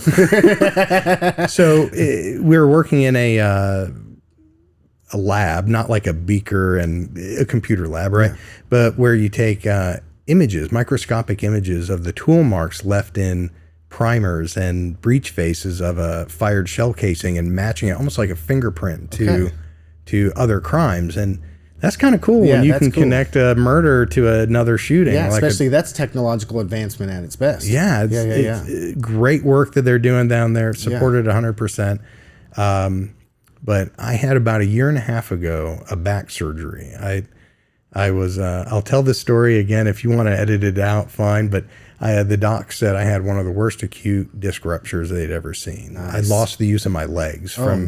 So we were working in a lab, not like a beaker and a computer lab, right? Yeah. But where you take images, microscopic images of the tool marks left in primers and breech faces of a fired shell casing and matching it almost like a fingerprint to other crimes. And that's kind of cool when you can connect a murder to another shooting. Yeah, like especially that's technological advancement at its best. Yeah, it's great work that they're doing down there. Supported 100%. But I had about a year and a half ago a back surgery. I was I'll tell this story again if you want to edit it out, fine. But the doc said I had one of the worst acute disc ruptures they'd ever seen. Nice. I lost the use of my legs from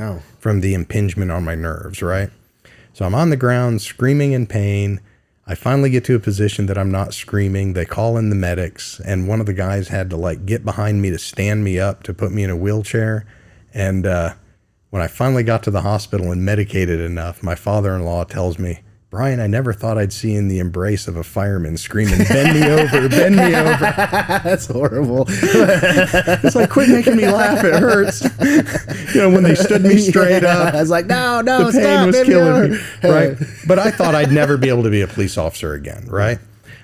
the impingement on my nerves, right? So I'm on the ground screaming in pain. I finally get to a position that I'm not screaming. They call in the medics, and one of the guys had to get behind me to stand me up to put me in a wheelchair. And when I finally got to the hospital and medicated enough, my father-in-law tells me, Bryan, I never thought I'd see in the embrace of a fireman screaming, bend me over, bend me over. That's horrible. It's like, quit making me laugh. It hurts. When they stood me straight up. I was like, no, the pain was killing me. Right. But I thought I'd never be able to be a police officer again. Right.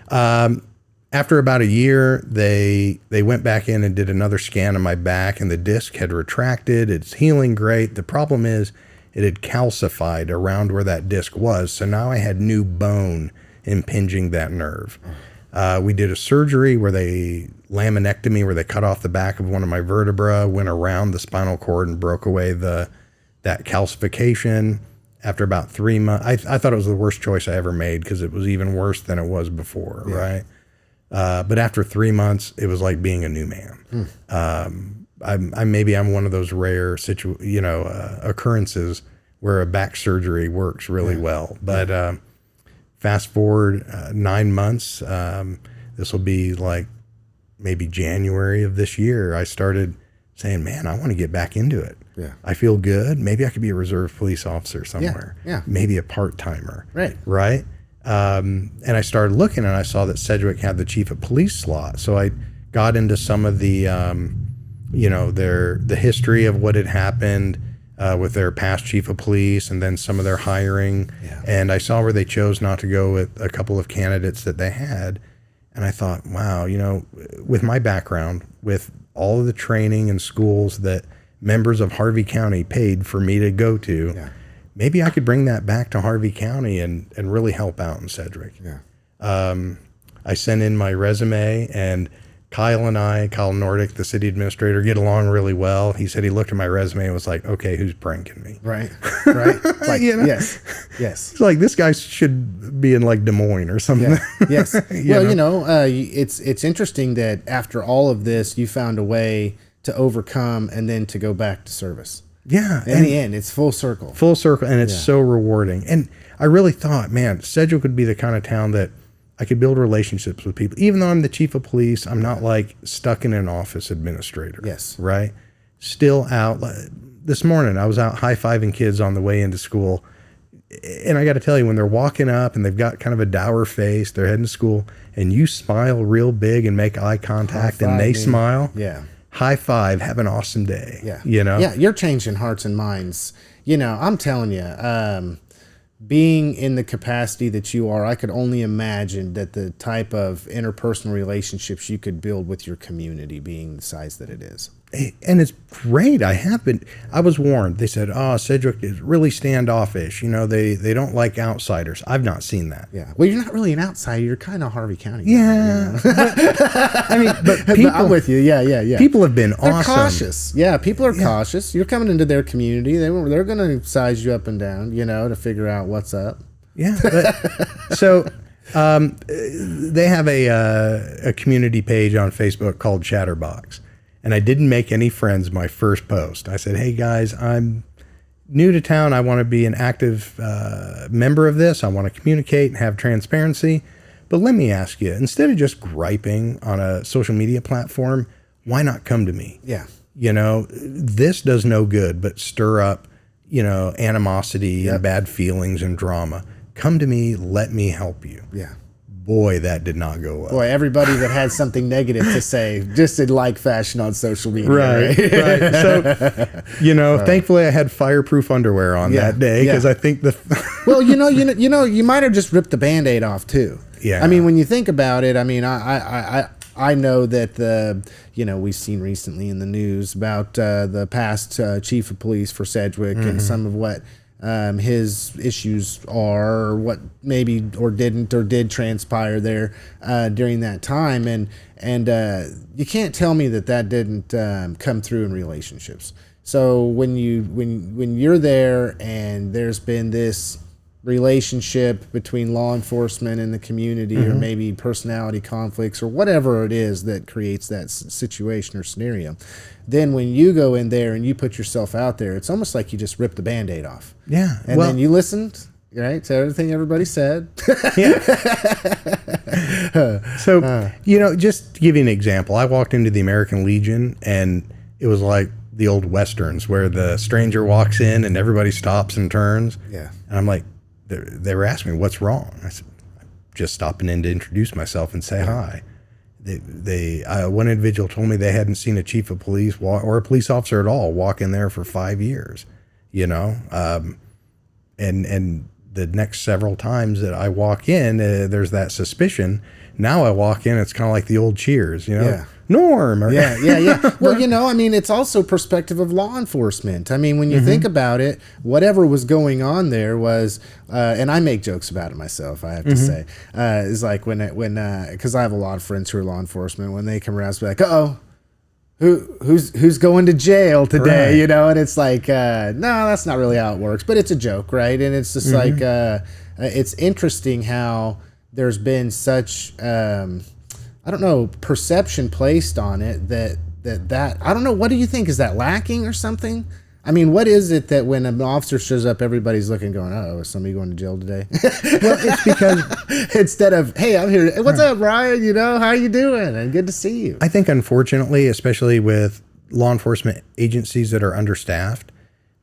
After about a year, they went back in and did another scan of my back, and the disc had retracted. It's healing great. The problem is, it had calcified around where that disc was. So now I had new bone impinging that nerve. We did a surgery where laminectomy, where they cut off the back of one of my vertebrae, went around the spinal cord and broke away that calcification. After about 3 months, I thought it was the worst choice I ever made because it was even worse than it was before, right? But after 3 months, it was like being a new man. I'm one of those rare occurrences where a back surgery works really well. But fast forward 9 months, this will be like maybe January of this year. I started saying, man, I want to get back into it. Yeah. I feel good. Maybe I could be a reserve police officer somewhere. Yeah. Maybe a part-timer. Right. And I started looking, and I saw that Sedgwick had the chief of police slot. So I got into some of the the history of what had happened with their past chief of police, and then some of their hiring. Yeah. And I saw where they chose not to go with a couple of candidates that they had. And I thought, wow, with my background, with all of the training and schools that members of Harvey County paid for me to go to, maybe I could bring that back to Harvey County and really help out in Sedgwick. Yeah. I sent in my resume, and Kyle Nordic, the city administrator, get along really well. He said he looked at my resume and was like, okay, who's pranking me? Right. Like, yes. It's like, this guy should be in Des Moines or something. Yeah. Yes. It's interesting that after all of this, you found a way to overcome and then to go back to service. Yeah. In the end, it's full circle. And it's so rewarding. And I really thought, man, Sedgwick would be the kind of town that I could build relationships with people. Even though I'm the chief of police, I'm not like stuck in an office administrator. Yes. Right? Still out. This morning, I was out high-fiving kids on the way into school. And I got to tell you, when they're walking up and they've got kind of a dour face, they're heading to school, and you smile real big and make eye contact and they smile. Yeah. High five, have an awesome day. Yeah. You know? Yeah, you're changing hearts and minds. You know, I'm telling you, being in the capacity that you are, I could only imagine that the type of interpersonal relationships you could build with your community being the size that it is. And it's great. I was warned. They said, Sedgwick is really standoffish. You know, they don't like outsiders. I've not seen that. Yeah. Well, you're not really an outsider. You're kind of Harvey County. Yeah. Guy, you know? But people, I'm with you. Yeah. People have been They're awesome. cautious. Yeah, people are cautious. You're coming into their community. They're going to size you up and down, you know, to figure out what's up. Yeah. So they have a community page on Facebook called Chatterbox. And I didn't make any friends my first post. I said, hey, guys, I'm new to town. I want to be an active member of this. I want to communicate and have transparency. But let me ask you, instead of just griping on a social media platform, why not come to me? Yeah. You know, this does no good but stir up, you know, animosity and bad feelings and drama. Come to me. Let me help you. Yeah. Boy, that did not go well. Boy, everybody that had something negative to say just in like fashion on social media. Right. So, you know, thankfully I had fireproof underwear on that day because I think well, you know, you might have just ripped the Band-Aid off too. Yeah. I mean, when you think about it, I mean, I know that we've seen recently in the news about the past chief of police for Sedgwick and some of what his issues are, or what maybe or did transpire there during that time, and you can't tell me that didn't come through in relationships. So when you're there and there's been this relationship between law enforcement and the community, or maybe personality conflicts or whatever it is that creates that situation or scenario, then when you go in there and you put yourself out there, it's almost like you just ripped the Band-Aid off. Yeah. And then you listened, right, to everything everybody said. So, you know, just to give you an example, I walked into the American Legion and it was like the old Westerns where the stranger walks in and everybody stops and turns. Yeah. And I'm like, they were asking me, what's wrong? I said, I'm just stopping in to introduce myself and say hi. One individual told me they hadn't seen a chief of police or a police officer at all walk in there for 5 years, you know? And the next several times that I walk in, there's that suspicion. Now I walk in, it's kind of like the old Cheers, you know? Yeah. Norm. Yeah. Well, you know, I mean, it's also perspective of law enforcement. I mean, when you think about it, whatever was going on there was, and I make jokes about it myself, I have to say, is like when because I have a lot of friends who are law enforcement, when they come around, it's like, who's going to jail today? Right. You know, and it's like, no, that's not really how it works, but it's a joke, right? And it's just like, it's interesting how there's been such, I don't know, perception placed on it that I don't know. What do you think? Is that lacking or something? I mean, what is it that when an officer shows up, everybody's looking, going, "Oh, is somebody going to jail today?" Well, it's because instead of, "Hey, I'm here. What's up, Bryan? You know, how you doing? And good to see you." I think, unfortunately, especially with law enforcement agencies that are understaffed,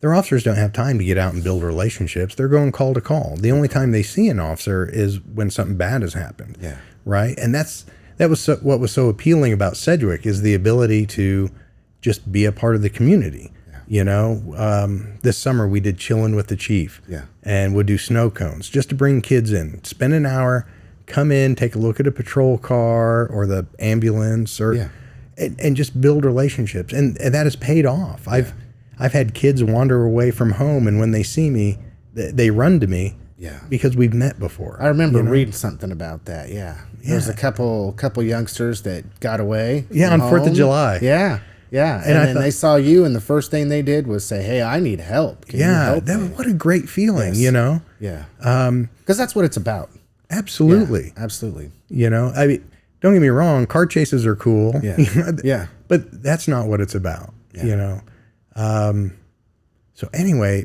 their officers don't have time to get out and build relationships. They're going call to call. The only time they see an officer is when something bad has happened. Yeah. Right. And that was what was so appealing about Sedgwick, is the ability to just be a part of the community. Yeah. You know, this summer we did Chillin' with the Chief. Yeah. And would do snow cones just to bring kids in, spend an hour, come in, take a look at a patrol car or the ambulance, or and just build relationships. And that has paid off. I've had kids wander away from home, and when they see me, they run to me. Yeah. Because we've met before. I remember reading something about that. Yeah. There's a couple youngsters that got away. Yeah, on 4th of July. Yeah. And then they saw you, and the first thing they did was say, "Hey, I need help. Can you help me?" What a great feeling, you know? Yeah. Because that's what it's about. Absolutely. Yeah, absolutely. You know, I mean, don't get me wrong, car chases are cool. Yeah. But that's not what it's about, you know? So anyway,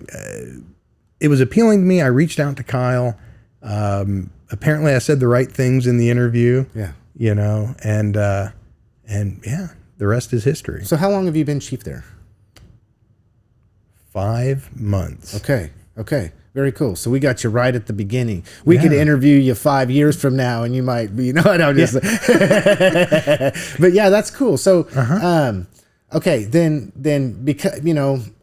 it was appealing to me. I reached out to Kyle. Apparently I said the right things in the interview. Yeah. You know, and yeah, the rest is history. So how long have you been chief there? 5 months. Okay. Very cool. So we got you right at the beginning. We could interview you 5 years from now and you might be, what I'm just but yeah, that's cool. So, okay, then because,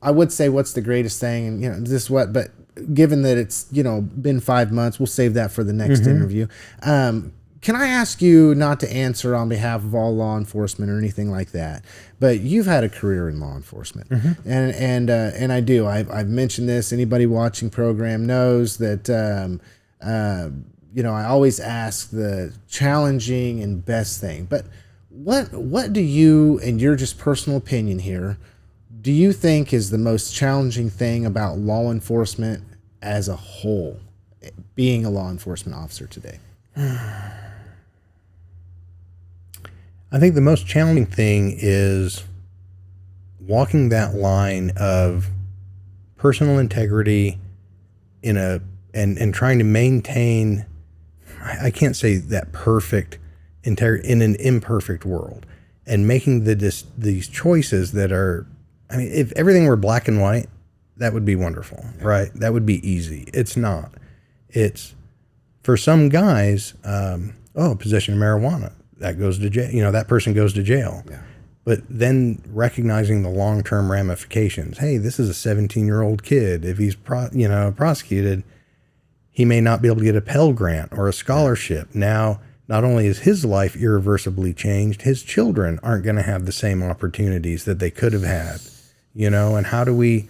I would say what's the greatest thing and, but given that it's, been 5 months, we'll save that for the next interview. Can I ask you not to answer on behalf of all law enforcement or anything like that, but you've had a career in law enforcement, and I do. I've mentioned this. Anybody watching program knows that I always ask the challenging and best thing. But what do you, in your just personal opinion here, do you think is the most challenging thing about law enforcement as a whole, being a law enforcement officer today? I think the most challenging thing is walking that line of personal integrity and trying to maintain, I can't say that perfect integrity in an imperfect world, and making these choices that are, if everything were black and white, that would be wonderful, right? That would be easy. It's not. It's, for some guys, possession of marijuana, that goes to jail. That person goes to jail. Yeah. But then recognizing the long-term ramifications. Hey, this is a 17-year-old kid. If he's prosecuted, he may not be able to get a Pell Grant or a scholarship. Now, not only is his life irreversibly changed, his children aren't going to have the same opportunities that they could have had. And how do we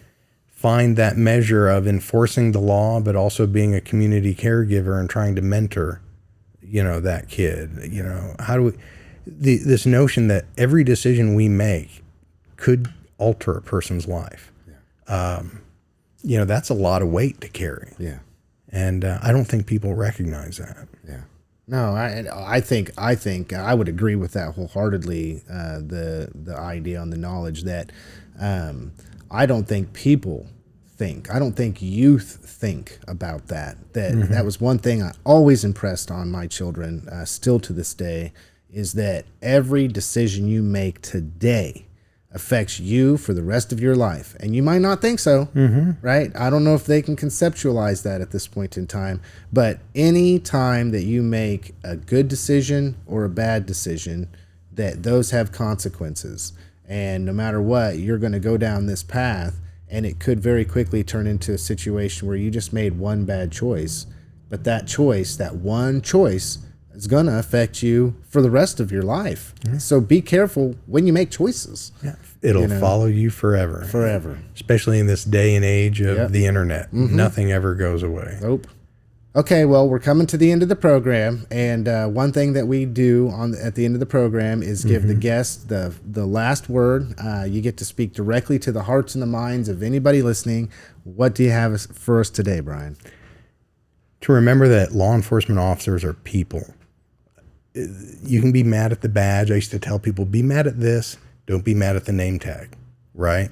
find that measure of enforcing the law, but also being a community caregiver and trying to mentor that kid? How do we, this notion that every decision we make could alter a person's life. That's a lot of weight to carry. Yeah. And I don't think people recognize that. Yeah. No, I think I would agree with that wholeheartedly. The idea on the knowledge that I don't think people think. I don't think youth think about that. That was one thing I always impressed on my children, still to this day, is that every decision you make today affects you for the rest of your life. And you might not think so, right? I don't know if they can conceptualize that at this point in time, but any time that you make a good decision or a bad decision, that those have consequences. And no matter what, you're going to go down this path, and it could very quickly turn into a situation where you just made one bad choice, but that one choice is going to affect you for the rest of your life. So be careful when you make choices. Yeah. It'll follow you forever. Forever. Especially in this day and age of the internet. Nothing ever goes away. Nope. Okay, well, we're coming to the end of the program, and one thing that we do at the end of the program is give the guest the last word. You get to speak directly to the hearts and the minds of anybody listening. What do you have for us today, Bryan? To remember that law enforcement officers are people. You can be mad at the badge. I used to tell people, be mad at this. Don't be mad at the name tag, right?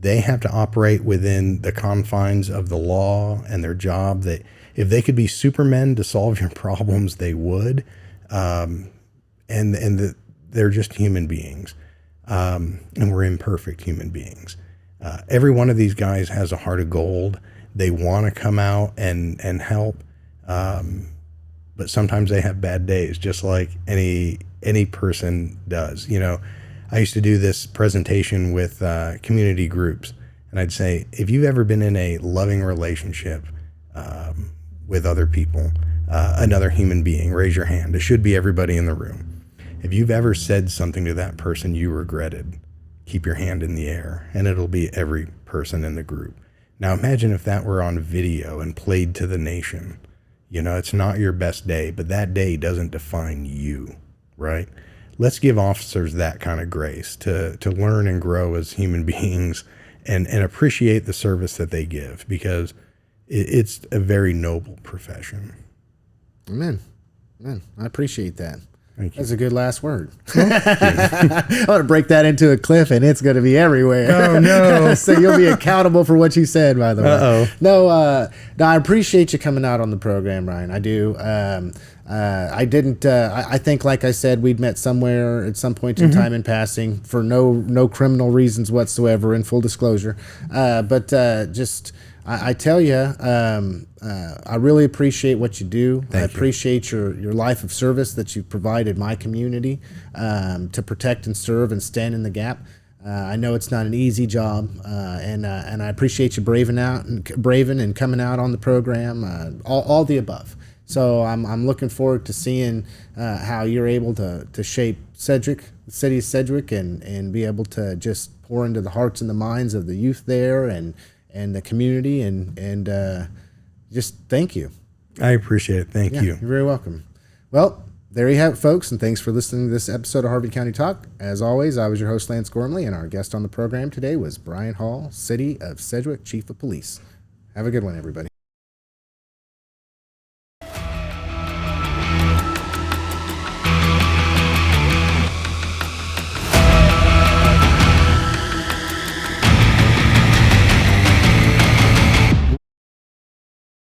They have to operate within the confines of the law and their job. That if they could be supermen to solve your problems, they would. They're just human beings, and we're imperfect human beings. Every one of these guys has a heart of gold. They want to come out and help, but sometimes they have bad days, just like any person does. I used to do this presentation with community groups, and I'd say, if you've ever been in a loving relationship with other people, another human being, raise your hand. It should be everybody in the room. If you've ever said something to that person you regretted, keep your hand in the air, and it'll be every person in the group. Now imagine if that were on video and played to the nation. It's not your best day, but that day doesn't define you, right? Let's give officers that kind of grace to learn and grow as human beings and appreciate the service that they give, because it's a very noble profession. Amen. I appreciate that. Thank you. That's a good last word. I'm going to break that into a cliff, and it's going to be everywhere. Oh, no. So you'll be accountable for what you said, by the way. Uh-oh. No, I appreciate you coming out on the program, Ryan. I do. I didn't. I think, like I said, we'd met somewhere at some point in time in passing for no criminal reasons whatsoever. In full disclosure, but just I tell you, I really appreciate what you do. I appreciate your life of service that you've provided my community to protect and serve and stand in the gap. I know it's not an easy job, and I appreciate you braving and coming out on the program. All the above. So I'm looking forward to seeing how you're able to shape Sedgwick, the city of Sedgwick, and be able to just pour into the hearts and the minds of the youth there and the community, and just thank you. I appreciate it. Thank you. You're very welcome. Well, there you have it, folks, and thanks for listening to this episode of Harvey County Talk. As always, I was your host, Lance Gormley, and our guest on the program today was Bryan Hall, City of Sedgwick Chief of Police. Have a good one, everybody.